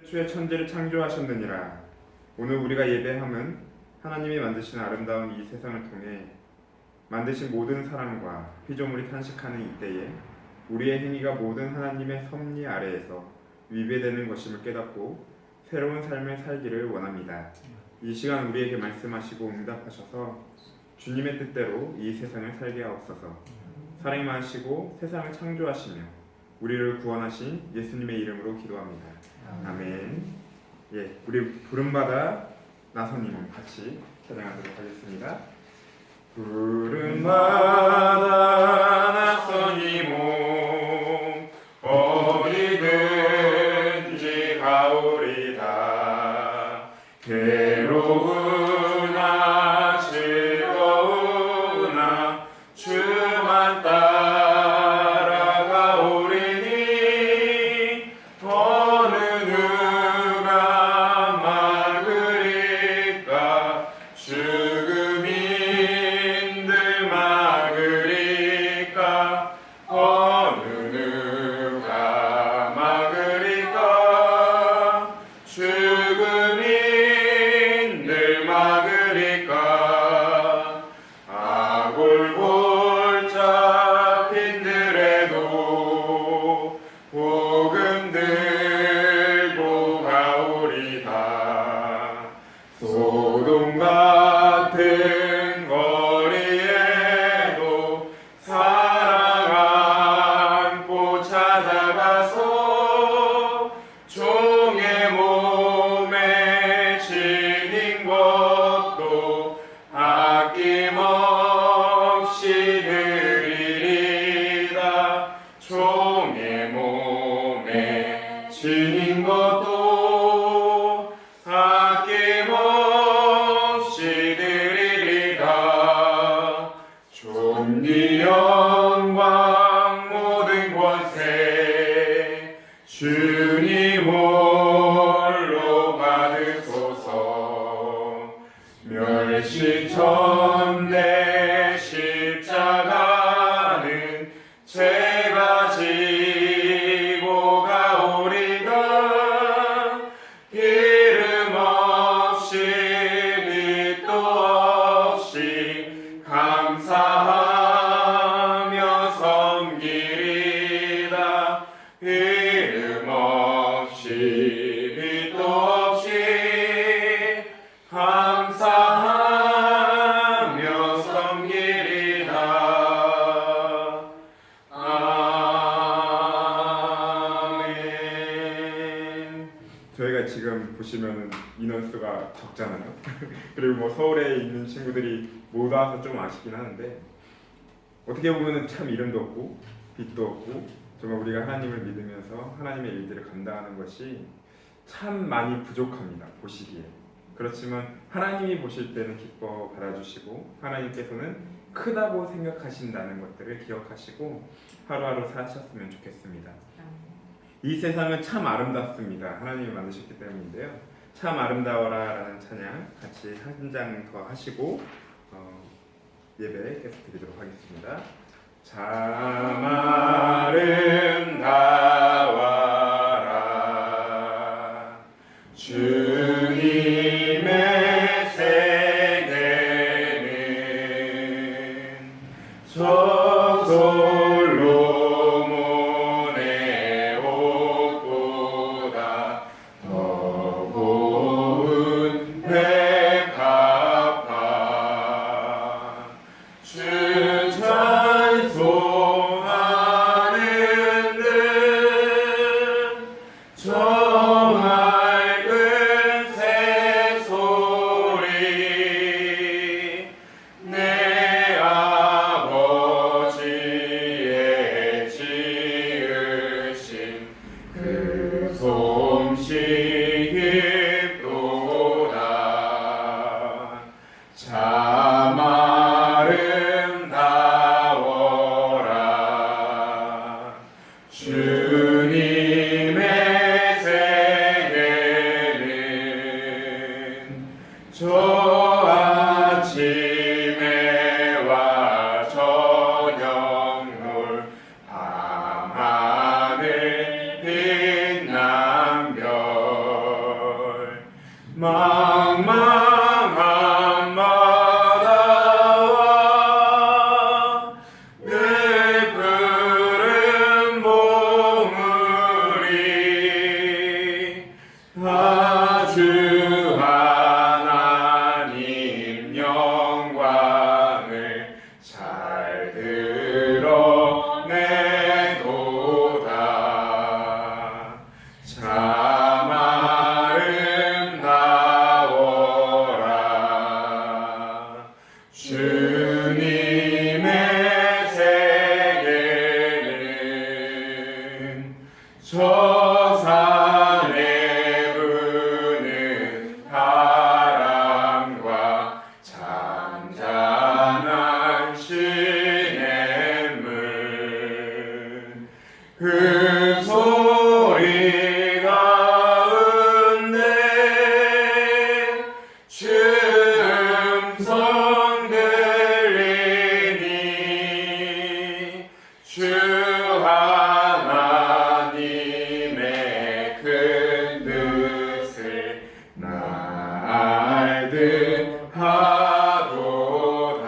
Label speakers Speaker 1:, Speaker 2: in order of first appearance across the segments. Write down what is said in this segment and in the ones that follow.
Speaker 1: 주의 천지를 창조하셨느니라. 오늘 우리가 예배함은 하나님이 만드신 아름다운 이 세상을 통해 만드신 모든 사람과 피조물이 탄식하는 이때에 우리의 행위가 모든 하나님의 섭리 아래에서 위배되는 것임을 깨닫고 새로운 삶을 살기를 원합니다. 이 시간 우리에게 말씀하시고 응답하셔서 주님의 뜻대로 이 세상을 살게 하옵소서. 사랑 많으시고 세상을 창조하시며 우리를 구원하신 예수님의 이름으로 기도합니다. 아멘. 예, 우리 부름받아 나선님 같이 찬양하도록 하겠습니다. 부름받아 나선이 몸 어디든지 가오리다. 괴로우나 즐거우나 주만 따라가오리니 어느 누가 막으리까. 죽음인들 막으리까. 어느 누가 막으리까. 죽음인들 막으리까. 아골골 잡힌들에도 복음 들고 가오리다. 소돔 같은 거리에도 사랑 안고 찾아가서 종의 몸에 지닌 것도 아낌없이 드리리다. 종의 몸에 지닌 것도 아낌없이 드리리다. 존귀 영광 모든 권세 주님 홀로 받으소서. 멸시전대 십자가는 제가 지고 가오리다. 이름 없이 빛도 없이 감사하며 섬기리다. 이름 없이 빛도 없이 감사하며 섬기리다. 아멘. 저희가 지금 보시면 인원수가 적잖아요. 그리고 뭐 서울에 있는 친구들이 못 와서 좀 아쉽긴 하는데, 어떻게 보면 참 이름도 없고 빛도 없고 정말 우리가 하나님을 믿으면서 하나님의 일들을 감당하는 것이 참 많이 부족합니다, 보시기에. 그렇지만 하나님이 보실 때는 기뻐 받아주시고 하나님께서는 크다고 생각하신다는 것들을 기억하시고 하루하루 사셨으면 좋겠습니다. 이 세상은 참 아름답습니다. 하나님이 만드셨기 때문인데요. 참 아름다워라 라는 찬양 같이 한 장 더 하시고 예배 계속 드리도록 하겠습니다. 참 아름다워라 주님의 세계는 저 솔로몬의 옷보다 더 고운 백합화. 주 찬송하는 듯 저 맑은 망망한 바다와 늘 푸른 봉우리 아주 하나님 영광을 잘 드러내도다 참 아름다워라 주님의 세계는 저 산에 부는 바람과 잔잔한 시냇물 그 소리 가운데 주 음성 들리니 주 하나님의 큰 뜻을 날듯 하도다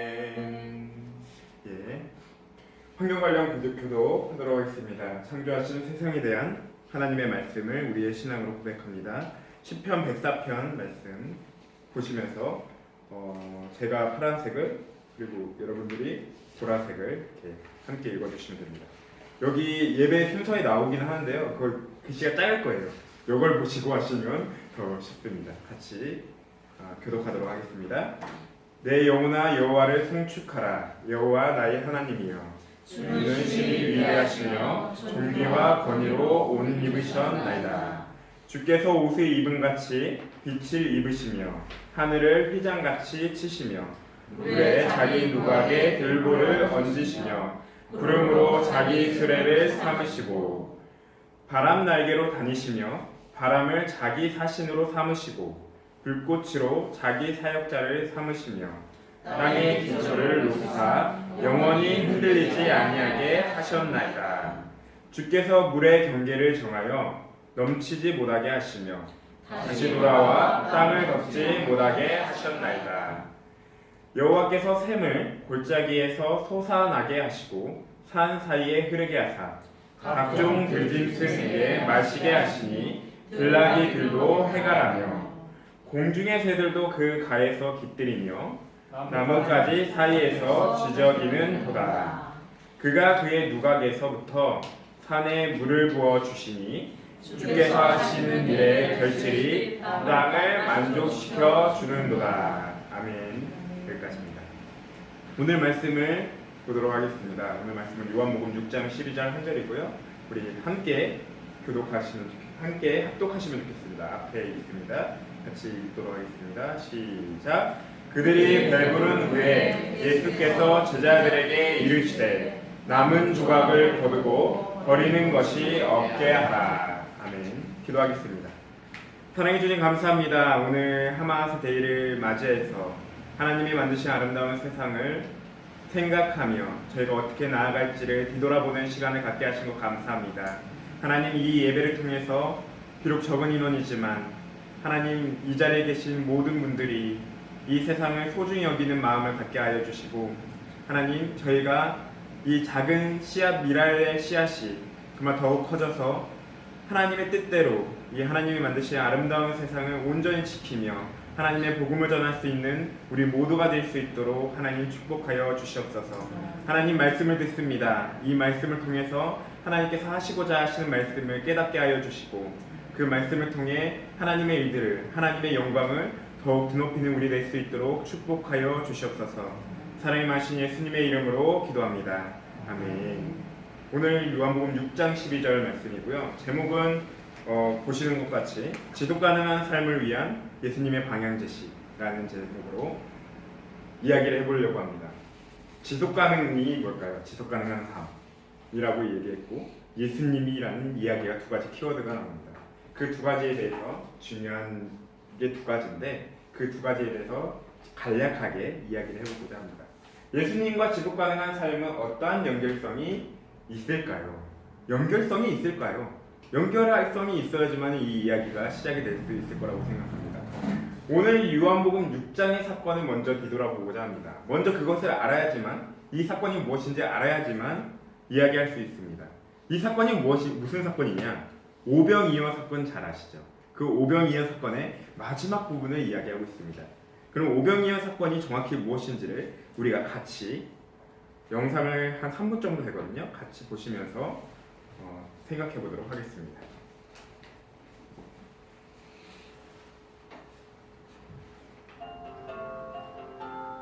Speaker 1: 아멘. 예. 환경 관련 교도 하도록 하겠습니다. 창조하신 세상에 대한 하나님의 말씀을 우리의 신앙으로 고백합니다. 시편 104편 말씀 보시면서 제가 파란색을 그리고 여러분들이 보라색을 이렇게 함께 읽어주시면 됩니다. 여기 예배 순서에 나오긴 하는데요. 그걸 글씨가 작을 거예요. 이걸 보시고 하시면 더 쉽습니다. 같이 교독하도록 하겠습니다. 내 영혼아 여호와를 송축하라. 여호와 나의 하나님이여 주는 신이 위대하시며 존귀와 권위로 옷 입으셨나이다. 주께서 옷을 입은 같이 빛을 입으시며 하늘을 휘장같이 치시며 물에 자기 누각에 들보를 얹으시며 구름으로 자기 수레를 삼으시고 바람 날개로 다니시며 바람을 자기 사신으로 삼으시고 불꽃으로 자기 사역자를 삼으시며 땅의 기초를 놓사 영원히 흔들리지 아니하게 하셨나이다. 주께서 물의 경계를 정하여 넘치지 못하게 하시며 다시 돌아와 땅을 덮지 못하게 하셨나이다. 여호와께서 샘을 골짜기에서 솟아나게 하시고 산 사이에 흐르게 하사 각종 들짐승 위에 마시게 하시니 들나귀 들도 해가라며 공중의 새들도 그 가에서 깃들이며 나뭇가지 사이에서 지저귀는 도다. 그가 그의 누각에서부터 산에 물을 부어 주시니 주께서 하시는 일의 결실이 땅을 만족시켜 주는도다. 아멘. 여기까지입니다. 오늘 말씀을 보도록 하겠습니다. 오늘 말씀은 요한복음 6장 12절 1절이고요. 우리 함께 함께 합독하시면 좋겠습니다. 앞에 있습니다. 같이 읽도록 하겠습니다. 시작. 그들이 배부른 후에 예수께서 제자들에게 이르시되 남은 조각을 거두고 버리는 것이 없게 하라. 아멘. 기도하겠습니다. 사랑해 주님 감사합니다. 오늘 하마스 데이를 맞이해서 하나님이 만드신 아름다운 세상을 생각하며 저희가 어떻게 나아갈지를 뒤돌아보는 시간을 갖게 하신 것 감사합니다. 하나님 이 예배를 통해서 비록 적은 인원이지만 하나님 이 자리에 계신 모든 분들이 이 세상을 소중히 여기는 마음을 갖게 하여 주시고 하나님 저희가 이 작은 씨앗 미랄의 씨앗이 그만 더욱 커져서 하나님의 뜻대로 이 하나님이 만드신 아름다운 세상을 온전히 지키며 하나님의 복음을 전할 수 있는 우리 모두가 될 수 있도록 하나님 축복하여 주시옵소서. 하나님 말씀을 듣습니다. 이 말씀을 통해서 하나님께서 하시고자 하시는 말씀을 깨닫게 하여 주시고 그 말씀을 통해 하나님의 일들을 하나님의 영광을 더욱 드높이는 우리 될 수 있도록 축복하여 주시옵소서. 사랑의 마신 예수님의 이름으로 기도합니다. 아멘. 오늘 요한복음 6장 12절 말씀이고요. 제목은 보시는 것 같이 지속 가능한 삶을 위한 예수님의 방향 제시라는 제목으로 이야기를 해보려고 합니다. 지속 가능이 뭘까요? 지속 가능한 삶이라고 얘기했고 예수님이라는 이야기가 두 가지 키워드가 나옵니다. 그 두 가지에 대해서 중요한 게 두 가지인데 그 두 가지에 대해서 간략하게 이야기를 해보고자 합니다. 예수님과 지속 가능한 삶은 어떠한 연결성이 있을까요? 연결성이 있을까요? 연결성이 있어야지만 이 이야기가 시작이 될 수 있을 거라고 생각합니다. 오늘 요한복음 6장의 사건을 먼저 뒤돌아보고자 합니다. 먼저 그것을 알아야지만, 이 사건이 무엇인지 알아야지만 이야기할 수 있습니다. 이 사건이 무슨 사건이냐? 오병이어 사건 잘 아시죠? 그 오병이어 사건의 마지막 부분을 이야기하고 있습니다. 그럼 오병이어 사건이 정확히 무엇인지를 우리가 같이 영상을 한 3분 정도 되거든요. 같이 보시면서 생각해 보도록 하겠습니다.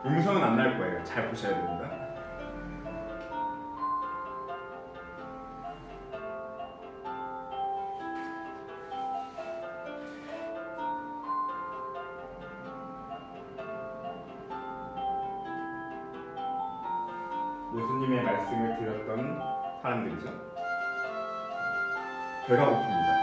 Speaker 1: 음성은 안 날 거예요. 잘 보셔야 됩니다. 예수님의 말씀을 들었던 사람들이죠. 배가 고픕니다.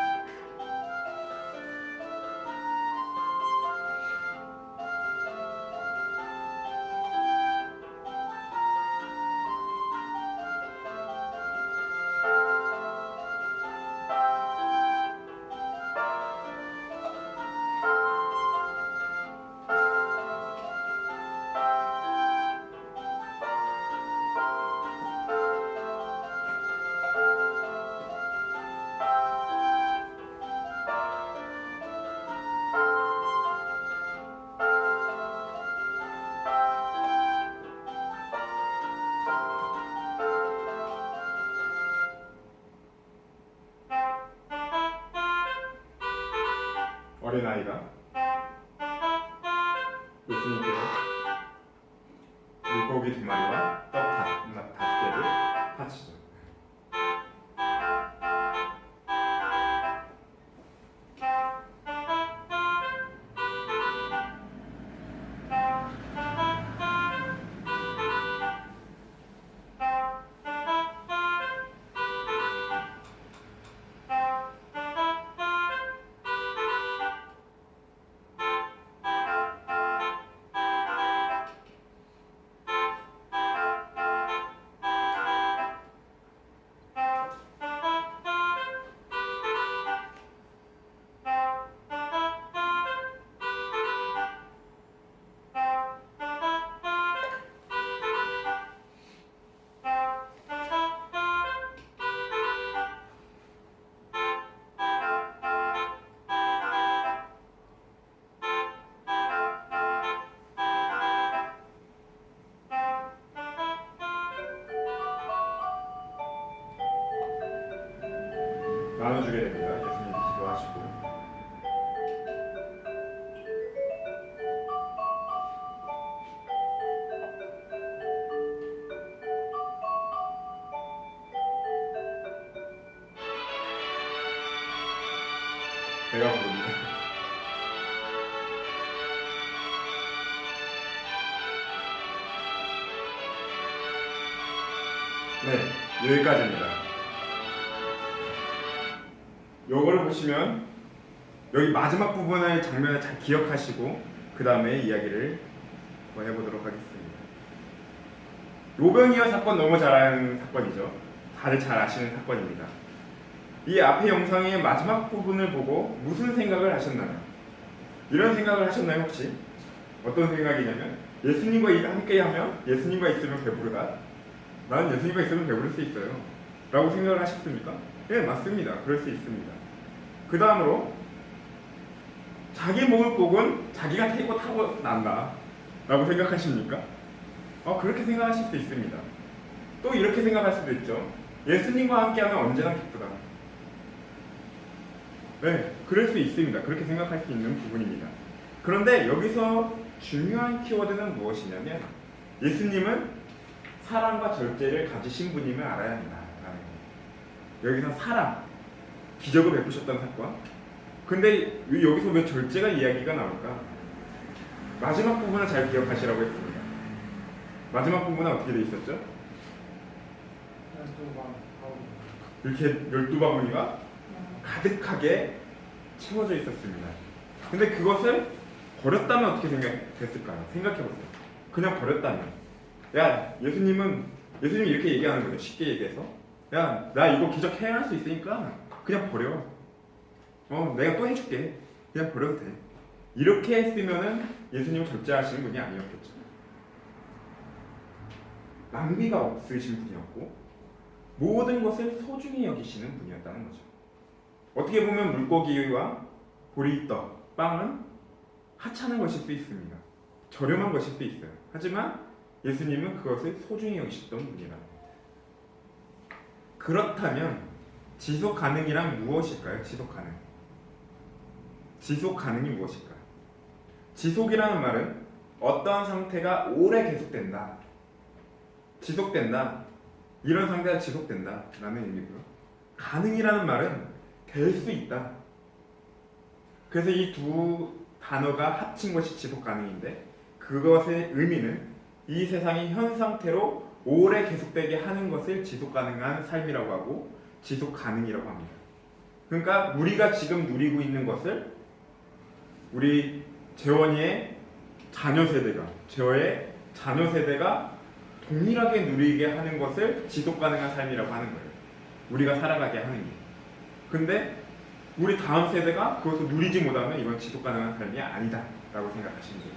Speaker 1: 어린아이가 예수님께서 물고기 2마리와 떡 5개를 파치죠. 나눠주게 됩니다. 예수님 기도하시고요. 배가 부릅니다. 네, 여기까지입니다. 요거를 보시면 여기 마지막 부분의 장면을 잘 기억하시고 그 다음에 이야기를 한번 해보도록 하겠습니다. 오병이어 사건 너무 잘 아는 사건이죠. 다들 잘 아시는 사건입니다. 이 앞에 영상의 마지막 부분을 보고 무슨 생각을 하셨나요? 이런 생각을 하셨나요 혹시? 어떤 생각이냐면 예수님과 함께하면 예수님과 있으면 배부르다. 나는 예수님과 있으면 배부를 수 있어요. 라고 생각을 하셨습니까? 네, 맞습니다. 그럴 수 있습니다. 그 다음으로 자기 먹을 복은 자기가 타고 난다 라고 생각하십니까? 그렇게 생각하실 수 있습니다. 또 이렇게 생각할 수도 있죠. 예수님과 함께하면 언제나 기쁘다. 네, 그럴 수 있습니다. 그렇게 생각할 수 있는 부분입니다. 그런데 여기서 중요한 키워드는 무엇이냐면 예수님은 사랑과 절제를 가지신 분임을 알아야 한다라는 거예요. 여기서 사랑, 기적을 베푸셨던 사건. 근데 여기서 왜 절제가 이야기가 나올까? 마지막 부분을 잘 기억하시라고 했습니다. 마지막 부분은 어떻게 돼 있었죠? 이렇게 12바구니가 가득하게 채워져 있었습니다. 근데 그것을 버렸다면 어떻게 됐을까요? 생각해보세요. 그냥 버렸다면. 예수님이 이렇게 얘기하는 거죠. 쉽게 얘기해서 야, 나 이거 기적 해결할 수 있으니까 그냥 버려. 내가 또 해줄게. 그냥 버려도 돼. 이렇게 했으면은 예수님은 절제하시는 분이 아니었겠죠. 낭비가 없으신 분이었고 모든 것을 소중히 여기시는 분이었다는 거죠. 어떻게 보면 물고기와 보리떡, 빵은 하찮은 것일 수 있습니다. 저렴한 것일 수 있어요. 하지만 예수님은 그것을 소중히 여기셨던 분이라. 그렇다면 지속 가능이란 무엇일까요? 지속 가능. 지속 가능이 무엇일까요? 지속이라는 말은 어떤 상태가 오래 계속된다. 지속된다. 이런 상태가 지속된다 라는 의미고요. 가능이라는 말은 될 수 있다. 그래서 이 두 단어가 합친 것이 지속 가능인데 그것의 의미는 이 세상이 현 상태로 오래 계속되게 하는 것을 지속 가능한 삶이라고 하고 지속 가능이라고 합니다. 그러니까 우리가 지금 누리고 있는 것을 우리 재원이의 자녀 세대가, 저의 자녀 세대가 동일하게 누리게 하는 것을 지속 가능한 삶이라고 하는 거예요. 우리가 살아가게 하는 게. 근데 우리 다음 세대가 그것을 누리지 못하면 이건 지속 가능한 삶이 아니다 라고 생각하시면 돼요.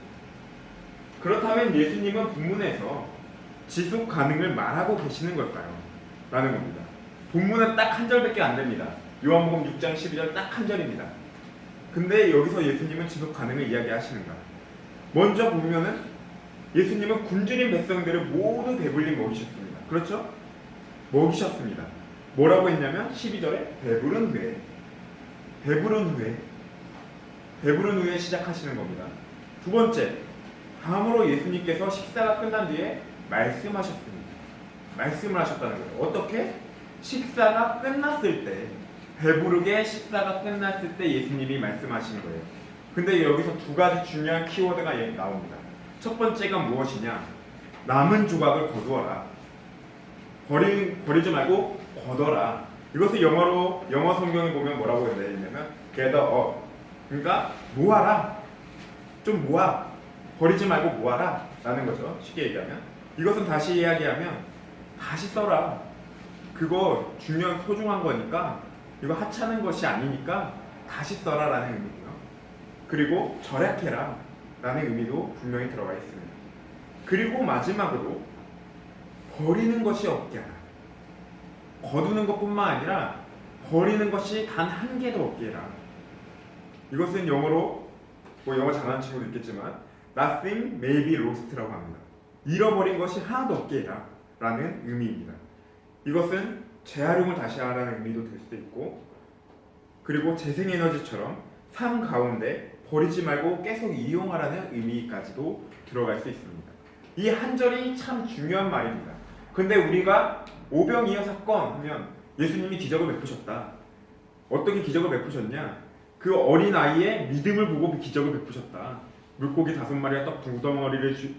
Speaker 1: 그렇다면 예수님은 본문에서 지속 가능을 말하고 계시는 걸까요? 라는 겁니다. 본문은 딱 한 절밖에 안 됩니다. 요한복음 6장 12절 딱 한 절입니다. 근데 여기서 예수님은 지속 가능을 이야기하시는가? 먼저 보면은 예수님은 굶주린 백성들을 모두 배불리 먹이셨습니다. 그렇죠? 먹이셨습니다. 뭐라고 했냐면 12절에 배부른 후에 시작하시는 겁니다. 두 번째, 다음으로 예수님께서 식사가 끝난 뒤에 말씀하셨습니다. 말씀을 하셨다는 거예요. 어떻게? 식사가 끝났을 때, 배부르게 식사가 끝났을 때 예수님이 말씀하신 거예요. 근데 여기서 두 가지 중요한 키워드가 나옵니다. 첫 번째가 무엇이냐? 남은 조각을 거두어라. 버리지 말고 거둬라. 이것을 영어 성경에 보면 뭐라고 되어 있냐면 gather up. 그러니까 모아라. 좀 모아. 버리지 말고 모아라 라는 거죠. 쉽게 얘기하면. 이것은 다시 이야기하면 다시 써라. 그거 중요한 소중한 거니까 이거 하찮은 것이 아니니까 다시 써라 라는 의미고요. 그리고 절약해라 라는 의미도 분명히 들어가 있습니다. 그리고 마지막으로 버리는 것이 없게 하라. 거두는 것뿐만 아니라 버리는 것이 단 한 개도 없게 해라. 이것은 영어로 영어 잘하는 친구도 있겠지만 nothing may be lost라고 합니다. 잃어버린 것이 하나도 없게 해라 라는 의미입니다. 이것은 재활용을 다시 하라는 의미도 될 수도 있고 그리고 재생에너지처럼 삶 가운데 버리지 말고 계속 이용하라는 의미까지도 들어갈 수 있습니다. 이 한 절이 참 중요한 말입니다. 근데 우리가 오병이어 사건 하면 예수님이 기적을 베푸셨다. 어떻게 기적을 베푸셨냐? 그 어린 아이의 믿음을 보고 기적을 베푸셨다. 물고기 5마리와 떡 2덩어리를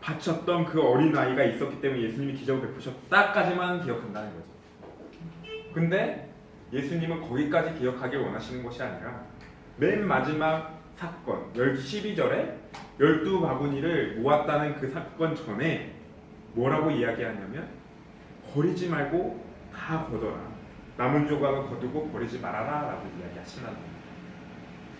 Speaker 1: 바쳤던 그 어린 아이가 있었기 때문에 예수님이 기적을 베푸셨다까지만 기억한다는 거죠. 근데 예수님은 거기까지 기억하길 원하시는 것이 아니라 맨 마지막 사건 12절에 12바구니를 모았다는 그 사건 전에 뭐라고 이야기하냐면 버리지 말고 다 거둬라. 남은 조각을 거두고 버리지 말아라 라고 이야기하신다는 겁니다.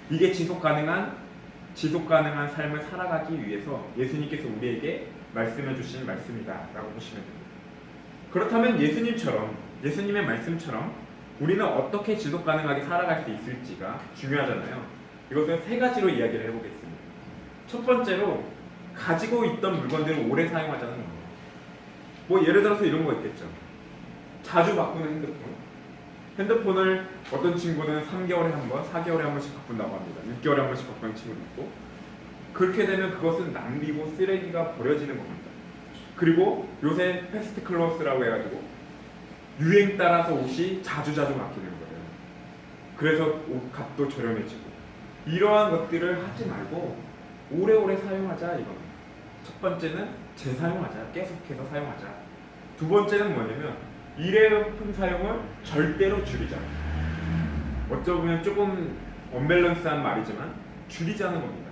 Speaker 1: 이게 지속 가능한 삶을 살아가기 위해서 예수님께서 우리에게 말씀해 주신 말씀이다 라고 보시면 됩니다. 그렇다면 예수님의 말씀처럼 우리는 어떻게 지속 가능하게 살아갈 수 있을지가 중요하잖아요. 이것을 3가지로 이야기를 해보겠습니다. 첫 번째로 가지고 있던 물건들을 오래 사용하자는 겁니다. 예를 들어서 이런 거 있겠죠. 자주 바꾸는 핸드폰을 어떤 친구는 3개월에 한 번, 4개월에 한 번씩 바꾼다고 합니다. 6개월에 한 번씩 바꾸는 친구도 있고 그렇게 되면 그것은 낭비고 쓰레기가 버려지는 겁니다. 그리고 요새 패스트 클로스라고 해가지고 유행 따라서 옷이 자주 바뀌는 거예요. 그래서 옷값도 저렴해지고 이러한 것들을 하지 말고 오래오래 사용하자 이겁니다. 첫 번째는 재사용하자. 계속해서 사용하자. 두 번째는 뭐냐면 일회용품 사용을 절대로 줄이자. 어쩌면 조금 언밸런스한 말이지만 줄이자는 겁니다.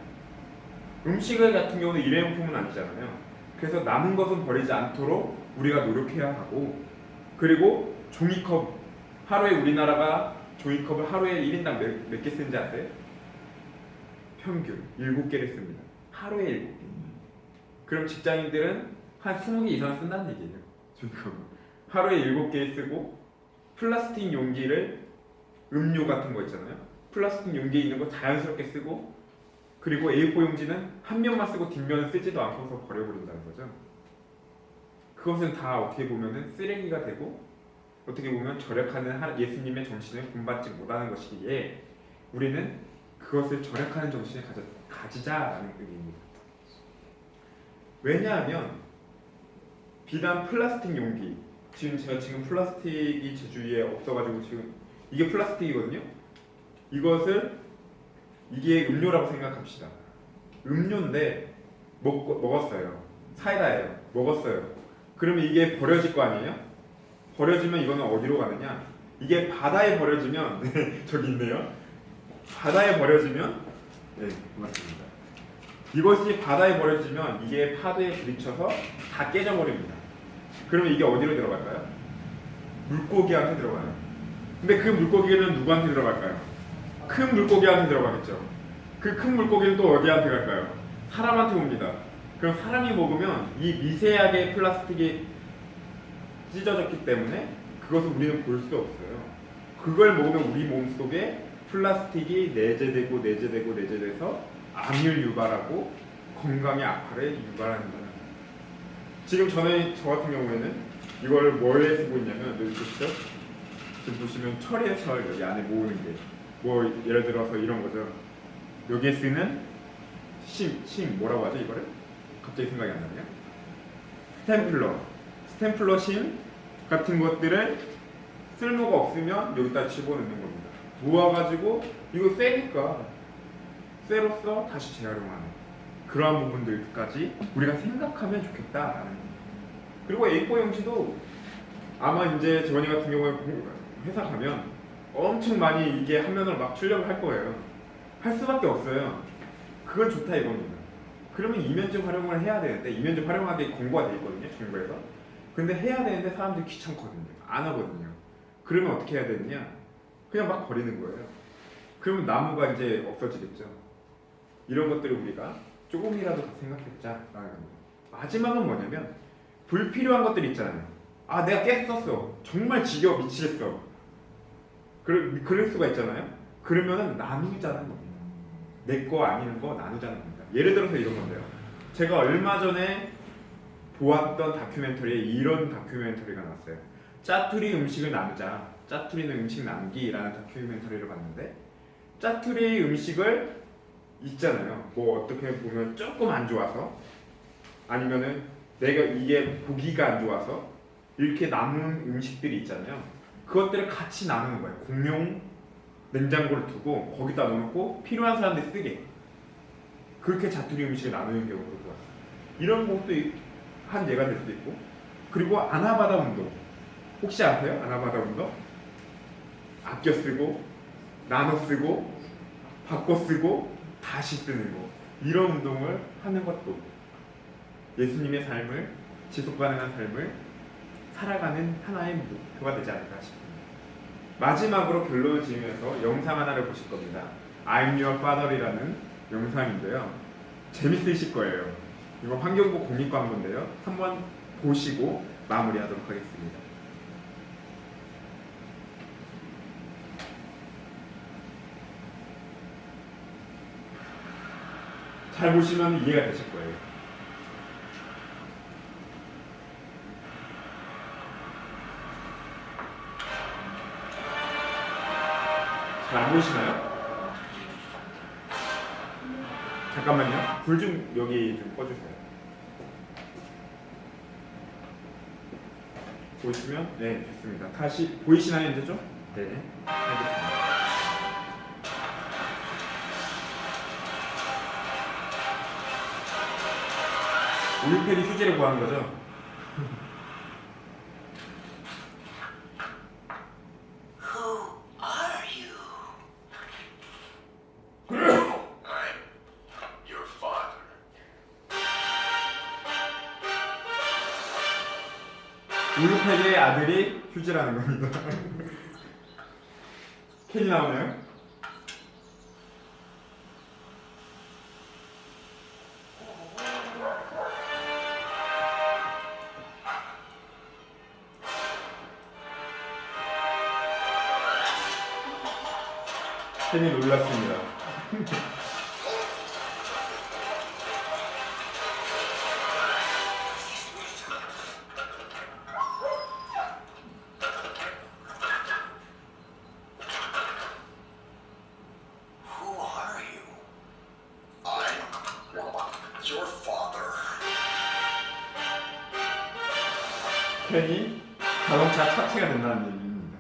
Speaker 1: 음식을 같은 경우는 일회용품은 아니잖아요. 그래서 남은 것은 버리지 않도록 우리가 노력해야 하고 그리고 종이컵, 하루에 우리나라가 종이컵을 하루에 1인당 몇 개 쓰는지 아세요? 평균 7개를 씁니다. 하루에 7개. 그럼 직장인들은 한 20개 이상 쓴다는 얘기예요. 종이컵을. 하루에 7개 쓰고 플라스틱 용기를 음료 같은 거 있잖아요. 플라스틱 용기에 있는 거 자연스럽게 쓰고 그리고 A4 용지는 한 면만 쓰고 뒷면은 쓰지도 않고서 버려버린다는 거죠. 그것은 다 어떻게 보면은 쓰레기가 되고 어떻게 보면 절약하는 예수님의 정신을 본받지 못하는 것이기에 우리는 그것을 절약하는 정신을 가지자라는 의미입니다. 왜냐하면 비단 플라스틱 용기 지금 제가 플라스틱이 제 주위에 없어가지고 지금 이게 플라스틱이거든요. 이게 음료라고 생각합시다. 음료인데 먹었어요. 사이다예요. 먹었어요. 그러면 이게 버려질 거 아니에요? 버려지면 이거는 어디로 가느냐? 이게 바다에 버려지면 저기 있네요. 바다에 버려지면 네, 고맙습니다. 이것이 바다에 버려지면 이게 파도에 부딪혀서 다 깨져버립니다. 그러면 이게 어디로 들어갈까요? 물고기한테 들어가요. 근데 그 물고기는 누구한테 들어갈까요? 큰 물고기한테 들어가겠죠. 그 큰 물고기는 또 어디한테 갈까요? 사람한테 옵니다. 그럼 사람이 먹으면 이 미세하게 플라스틱이 찢어졌기 때문에 그것을 우리는 볼 수 없어요. 그걸 먹으면 우리 몸속에 플라스틱이 내재돼서 암을 유발하고 건강의 악화를 유발한다. 지금 저 같은 경우에는 이걸 뭐에 쓰고 있냐면 여기 보시죠. 지금 보시면 철이에요. 철 여기 안에 모으는 게 뭐 예를 들어서 이런 거죠. 여기에 쓰는 심 뭐라고 하죠 이거를? 갑자기 생각이 안 나네요. 스탬플러 심 같은 것들을 쓸모가 없으면 여기다 집어넣는 겁니다. 모아가지고 이거 쇠니까 쇠로서 다시 재활용하는 그러한 부분들까지 우리가 생각하면 좋겠다라는 겁니다. 그리고 A4 용지도 아마 이제 재원이 같은 경우에 회사 가면 엄청 많이 이게 한 면으로 막 출력을 할 거예요. 할 수밖에 없어요. 그건 좋다 이겁니다. 그러면 이면적 활용을 해야 되는데 이면적 활용하기 권고가 돼 있거든요. 정부에서. 근데 해야 되는데 사람들이 귀찮거든요. 안 하거든요. 그러면 어떻게 해야 되느냐? 그냥 막 버리는 거예요. 그러면 나무가 이제 없어지겠죠. 이런 것들을 우리가 조금이라도 더 생각해보자라는 겁니다. 마지막은 뭐냐면 불필요한 것들 있잖아요. 아 내가 깨 썼어. 정말 지겨워 미치겠어. 그럴 수가 있잖아요. 그러면은 나누자는 겁니다. 내 거 아니는 거 나누자는 겁니다. 예를 들어서 이런 건데요. 제가 얼마 전에 보았던 다큐멘터리에 이런 다큐멘터리가 나왔어요. 짜투리 음식을 나누자. 짜투리는 음식 나누기라는 다큐멘터리를 봤는데 짜투리 음식을 있잖아요. 뭐 어떻게 보면 조금 안 좋아서 아니면은 내가 이게 보기가 안 좋아서 이렇게 남은 음식들이 있잖아요. 그것들을 같이 나누는 거예요. 공용 냉장고를 두고 거기다 넣어놓고 필요한 사람들 쓰게 그렇게 자투리 음식을 나누는 경우도 보았어요. 이런 것도 한 예가 될 수도 있고 그리고 아나바다 운동 혹시 아세요? 아나바다 운동? 아껴 쓰고 나눠 쓰고 바꿔 쓰고 다시 쓰는 거 이런 운동을 하는 것도 예수님의 삶을 지속 가능한 삶을 살아가는 하나의 목표가 되지 않을까 싶습니다. 마지막으로 결론을 지으면서 영상 하나를 보실 겁니다. I'm Your Father이라는 영상인데요. 재밌으실 거예요. 이거 환경부 공익광고인데요. 한번 보시고 마무리하도록 하겠습니다. 잘 보시면 이해가 되실 거예요. 잘 안 보이시나요? 잠깐만요. 불 좀 여기 좀 꺼주세요. 보이시면 네 됐습니다. 다시 보이시나요 이제 좀? 네 알겠습니다. 오일패드 휴지를 구하는 거죠? 우유패드의 아들이 휴지라는 겁니다. 캔이 나오나요? 캔이 놀랐습니다. 캔이 자동차 차체가 된다는 얘기입니다.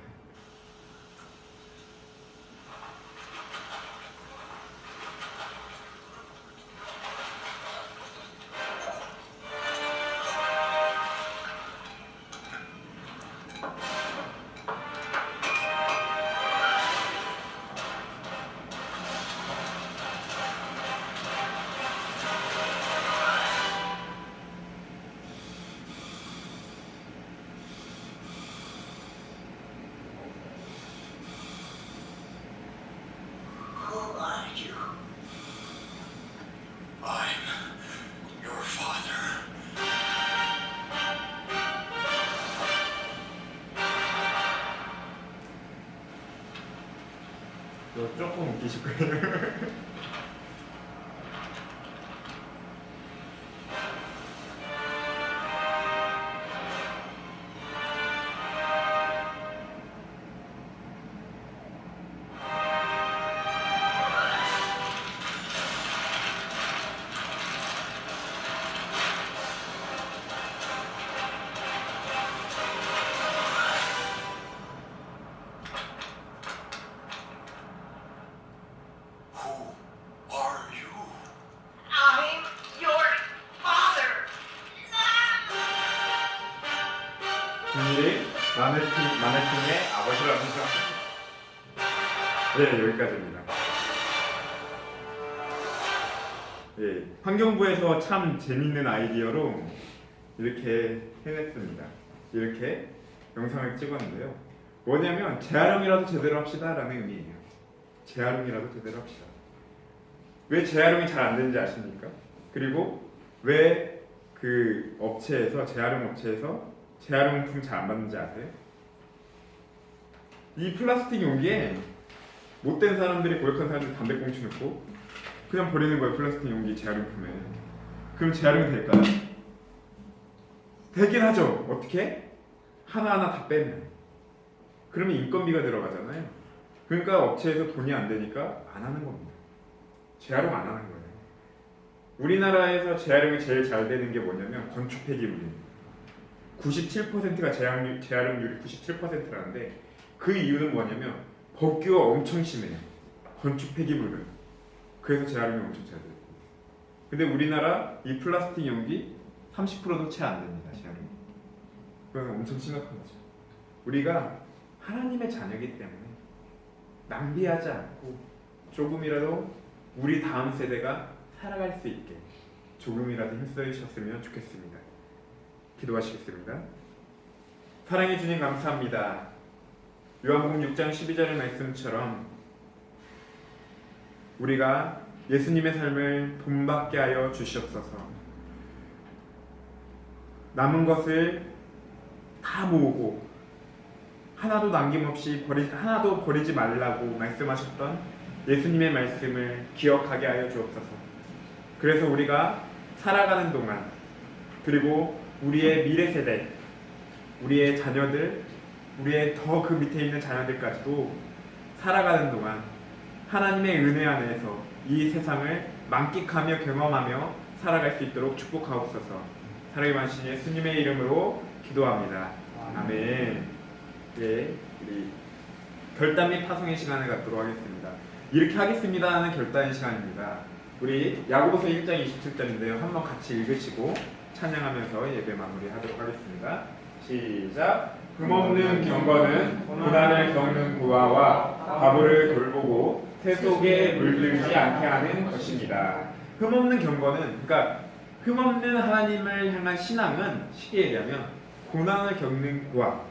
Speaker 1: 이거 조금 웃기실 거예요. 비밀이 마네킹의 아버지랍니다. 네, 여기까지입니다. 예, 환경부에서 참 재밌는 아이디어로 이렇게 해냈습니다. 이렇게 영상을 찍었는데요. 뭐냐면 재활용이라도 제대로 합시다 라는 의미예요. 재활용이라도 제대로 합시다. 왜 재활용이 잘 안 되는지 아십니까? 그리고 왜 그 업체에서 재활용 업체에서 재활용품 잘 안 받는지 아세요? 이 플라스틱 용기에 못된 사람들이 고역한 사람들이 담배꽁초 넣고 그냥 버리는 거예요. 플라스틱 용기 재활용품에. 그럼 재활용이 될까요? 되긴 하죠. 어떻게? 하나하나 다 빼면. 그러면 인건비가 들어가잖아요. 그러니까 업체에서 돈이 안 되니까 안 하는 겁니다. 재활용 안 하는 거예요. 우리나라에서 재활용이 제일 잘 되는 게 뭐냐면 건축 폐기물입니다. 97%가 재활용률이 97%라는데 그 이유는 뭐냐면 법규가 엄청 심해요. 건축 폐기물은. 그래서 재활용이 엄청 잘 돼요. 근데 우리나라 이 플라스틱 용기 30%도 채 안 됩니다. 재활용이. 그건 엄청 심각한 거죠. 우리가 하나님의 자녀이기 때문에 낭비하지 않고 조금이라도 우리 다음 세대가 살아갈 수 있게 조금이라도 힘써주셨으면 좋겠습니다. 기도하시겠습니다. 사랑해 주님 감사합니다. 요한복음 6장 12절의 말씀처럼 우리가 예수님의 삶을 본받게 하여 주시옵소서. 남은 것을 다 모으고 하나도 남김없이 하나도 버리지 말라고 말씀하셨던 예수님의 말씀을 기억하게 하여 주옵소서. 그래서 우리가 살아가는 동안 그리고 우리의 미래 세대, 우리의 자녀들, 우리의 더 그 밑에 있는 자녀들까지도 살아가는 동안 하나님의 은혜 안에서 이 세상을 만끽하며 경험하며 살아갈 수 있도록 축복하옵소서. 사랑의 만신 예수님의 이름으로 기도합니다. 아멘. 네, 우리 결단 및 파송의 시간을 갖도록 하겠습니다. 이렇게 하겠습니다 하는 결단의 시간입니다. 우리 야고보서 1장 27절인데요. 한번 같이 읽으시고 찬양하면서 예배 마무리하도록 하겠습니다. 시작. 흠없는 경건은 고난을 겪는 고아와 바보를 돌보고 새 속에 물들지 않게 하는 것입니다. 흠없는 경건은, 그러니까 흠없는 하나님을 향한 신앙은 쉽게 얘기하면 고난을 겪는 고아,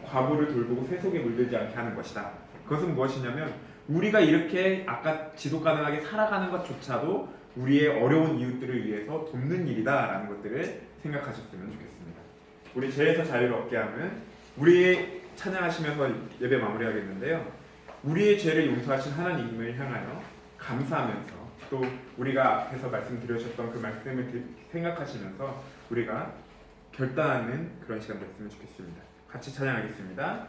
Speaker 1: 과부를 돌보고 세속에 물들지 않게 하는 것이다. 그것은 무엇이냐면 우리가 이렇게 아까 지속 가능하게 살아가는 것조차도 우리의 어려운 이웃들을 위해서 돕는 일이다라는 것들을 생각하셨으면 좋겠습니다. 우리 죄에서 자유를 얻게 하면 우리 찬양하시면서 예배 마무리하겠는데요. 우리의 죄를 용서하신 하나님을 향하여 감사하면서 또 우리가 앞에서 말씀드려주셨던 그 말씀을 생각하시면서 우리가 결단하는 그런 시간 됐으면 좋겠습니다. 같이 찬양하겠습니다.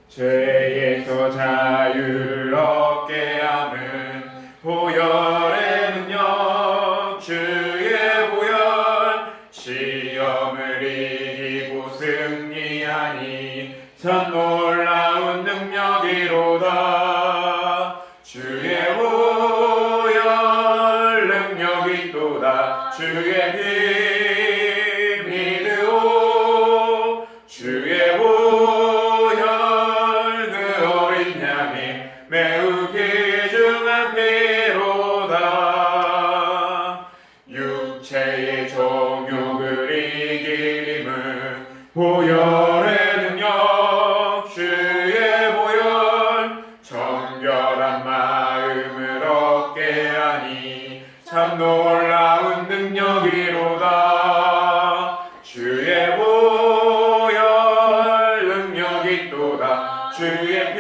Speaker 1: 죄에서 자유를 얻게 함은 보혈의 능력 주의 보혈 시험을 이기고 승리하니 참 놀라운 능력이로다. 주의 보혈 능력이 또다. 주의 피 믿으오. 주의 보혈 그 어린 양이 매우 귀중한 피로다. 육체의 정욕을 이기림은 보혈의 능력 주의 보혈 정결한 마음을 얻게 하니 참 놀라운 능력이로다. 주의 보혈 능력이 또다. 주의 피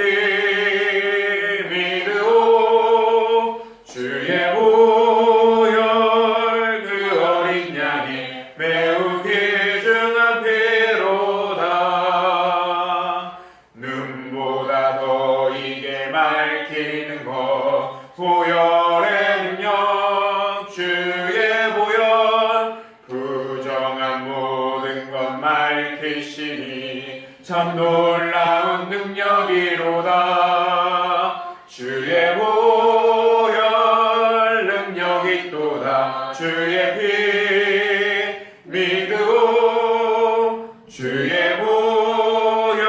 Speaker 1: 믿으오. 주의 보혈 그 어린 양이 매우 귀중한 피로다. 눈보다 더 이게 맑히는 것 보혈의 능력 주의 보혈 부정한 모든 것 맑히시니 참 놀라운 능력이로다. 주의 보혈 능력이 또다. 주의 피 믿으오. 주의 보혈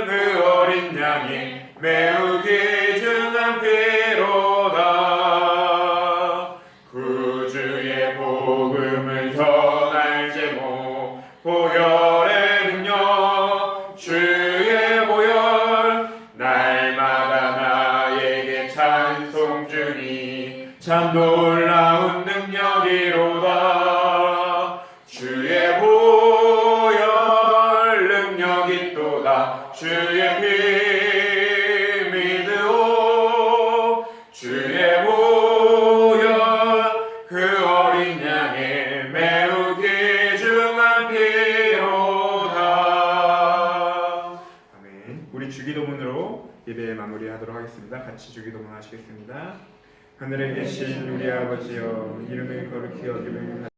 Speaker 1: 그 어린 양이 매우 귀중한 피로다. 구주의 복음을 전할 제목 보혈의 능력 주의 보혈 날마다 나에게 찬송 주니 참 놀라운 능력이로다. 주의 보혈 능력이 또다. 주의 피 믿으오. 주의 보혈 그 어린 양의 매우 귀중한 피로다. 아멘. 우리 주기도문으로 예배 마무리하도록 하겠습니다. 같이 주기도문 하시겠습니다. 하늘에 계신 우리 아버지여 이름을 거룩히 여김을